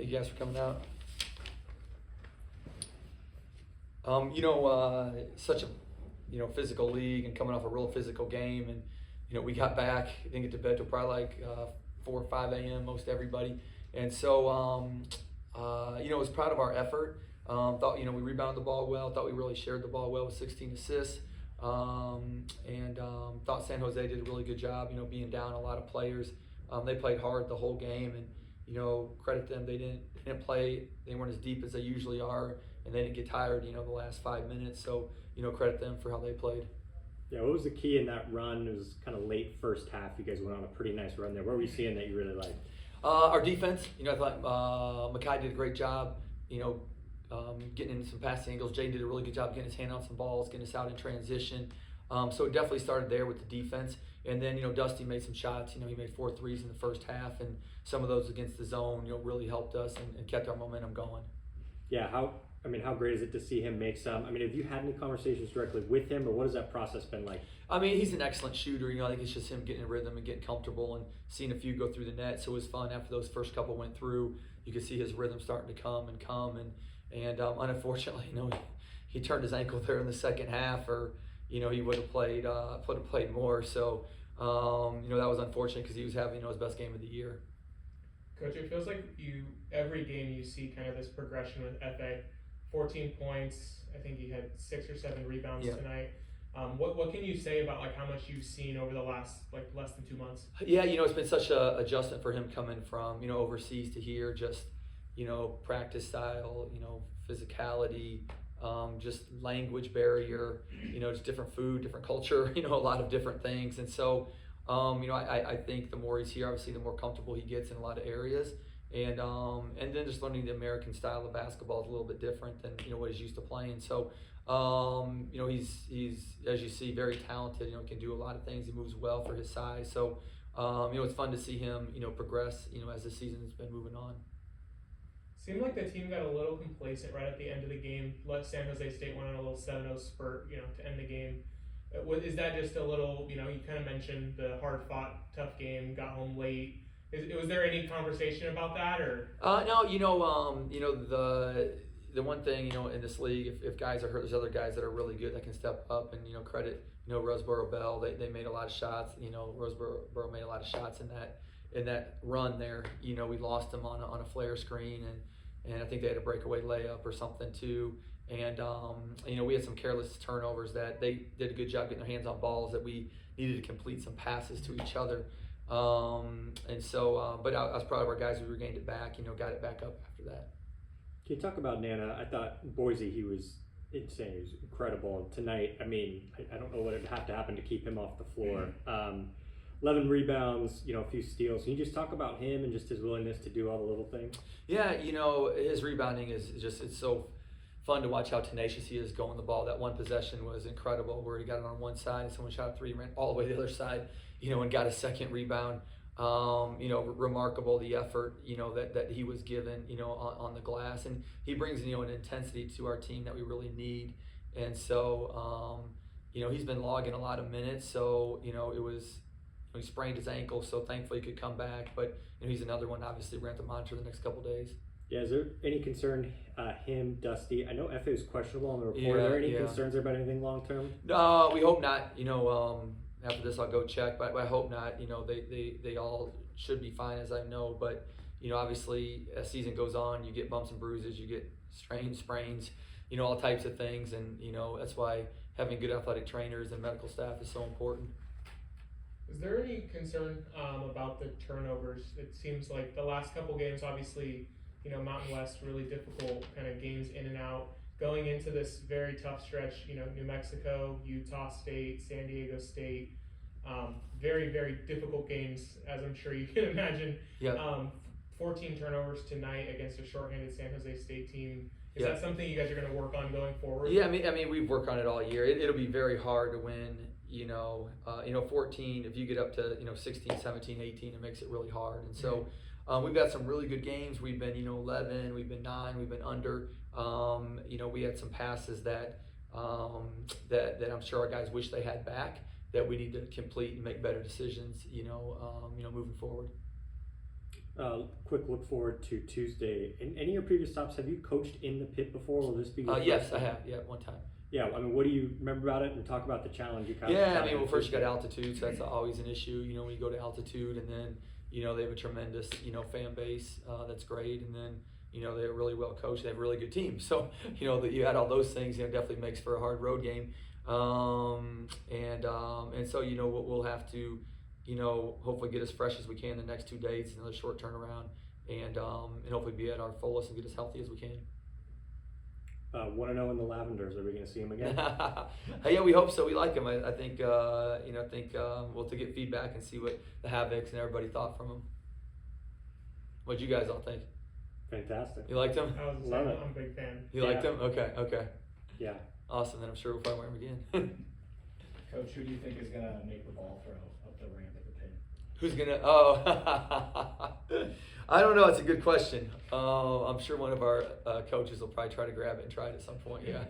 Thank you guys for coming out. Such a physical league and coming off a real physical game, and we got back, didn't get to bed till probably like 4 or 5 a.m. most everybody, and so was proud of our effort. Thought we rebounded the ball well. Thought we really shared the ball well with 16 assists, and thought San Jose did a really good job. Being down a lot of players, they played hard the whole game, and credit them. They didn't play. They weren't as deep as they usually are, and they didn't get tired. The last 5 minutes. So credit them for how they played. Yeah, what was the key in that run? It was kind of late first half. You guys went on a pretty nice run there. What were you seeing that you really liked? Our defense. I thought Makai did a great job. Getting into some passing angles. Jaden did a really good job getting his hand on some balls, getting us out in transition. So it definitely started there with the defense. And then, Dusty made some shots. He made 4 threes in the first half, and some of those against the zone, really helped us and kept our momentum going. Yeah, how great is it to see him make some? Have you had any conversations directly with him, or what has that process been like? He's an excellent shooter. I think it's just him getting in rhythm and getting comfortable and seeing a few go through the net. So it was fun after those first couple went through. You could see his rhythm starting to come. And unfortunately, he turned his ankle there in the second half, or he would have played more. So that was unfortunate because he was having his best game of the year. Coach, it feels like every game you see kind of this progression with FA. 14 points. I think he had 6 or 7 rebounds tonight. What can you say about how much you've seen over the last less than 2 months? Yeah, it's been such a adjustment for him coming from overseas to here. Just practice style, physicality, just language barrier, just different food, different culture, a lot of different things. And so, I think the more he's here, obviously, the more comfortable he gets in a lot of areas. And then just learning the American style of basketball is a little bit different than what he's used to playing. So he's as you see, very talented. Can do a lot of things. He moves well for his size. So it's fun to see him progress. As the season's been moving on. Seemed like the team got a little complacent right at the end of the game. Let San Jose State went on a little 7-0 spurt, to end the game. Is that just a little? You kind of mentioned the hard-fought, tough game. Got home late. Was there any conversation about that, or? No, the one thing in this league, if guys are hurt, there's other guys that are really good that can step up, and credit Roseboro Bell. They made a lot of shots. Roseboro made a lot of shots in that run there. We lost them on a flare screen, and I think they had a breakaway layup or something too. And we had some careless turnovers that they did a good job getting their hands on balls that we needed to complete some passes to each other. But I was proud of our guys who regained it back, got it back up after that. Can you talk about Nana? I thought Boise, he was insane. He was incredible. And tonight, I don't know what would have to happen to keep him off the floor. 11 rebounds, a few steals. Can you just talk about him and just his willingness to do all the little things? Yeah, his rebounding is just, it's so fun to watch how tenacious he is going the ball. That one possession was incredible where he got it on one side and someone shot a 3, ran all the way to the other side, and got a second rebound. Remarkable the effort, that he was given, on the glass. And he brings, an intensity to our team that we really need. And so, he's been logging a lot of minutes. So, he sprained his ankle, so thankfully he could come back. But he's another one, obviously, we're going to have to monitor the next couple days. Yeah, is there any concern, him, Dusty? I know FA was questionable on the report. Are there any concerns about anything long term? No, we hope not. After this, I'll go check, but I hope not. They all should be fine, as I know. But obviously, as season goes on, you get bumps and bruises, you get strains, sprains, all types of things, and that's why having good athletic trainers and medical staff is so important. Is there any concern about the turnovers? It seems like the last couple games, obviously, Mountain West, really difficult kind of games in and out. Going into this very tough stretch, New Mexico, Utah State, San Diego State, very, very difficult games, as I'm sure you can imagine. Yep. 14 turnovers tonight against a shorthanded San Jose State team. Is that something you guys are going to work on going forward? Yeah, we've worked on it all year. It'll be very hard to win, 14, if you get up to, 16, 17, 18, it makes it really hard. And so we've got some really good games. We've been, 11, we've been 9, we've been under. We had some passes that I'm sure our guys wish they had back that we need to complete and make better decisions, moving forward. quick look forward to Tuesday. In any of your previous stops, have you coached in the pit before? Will this be your Yes, first I time? have. Yeah, one time. Yeah, I mean, what do you remember about it? And talk about the challenge you Yeah, I mean, had well, first you got Tuesday. altitude, so that's always an issue. You know, when you go to altitude, and then they have a tremendous fan base that's great, and then they're really well coached. They have a really good team. So that you add all those things, definitely makes for a hard road game. And so we'll have to hopefully get as fresh as we can the next 2 days, another short turnaround, and hopefully be at our fullest and get as healthy as we can. Want to know in the Lavenders, are we going to see him again? Yeah, we hope so. We like him. I think we'll to get feedback and see what the Havocs and everybody thought from him. What'd you guys all think? Fantastic. You liked him? I was Love saying, it. I'm a big fan. You liked him? Okay. Yeah. Awesome. Then I'm sure we'll probably wear him again. Coach, who do you think is gonna make the ball throw up the ramp at the pin? Who's gonna? Oh, I don't know. It's a good question. I'm sure one of our coaches will probably try to grab it and try it at some point. Yeah.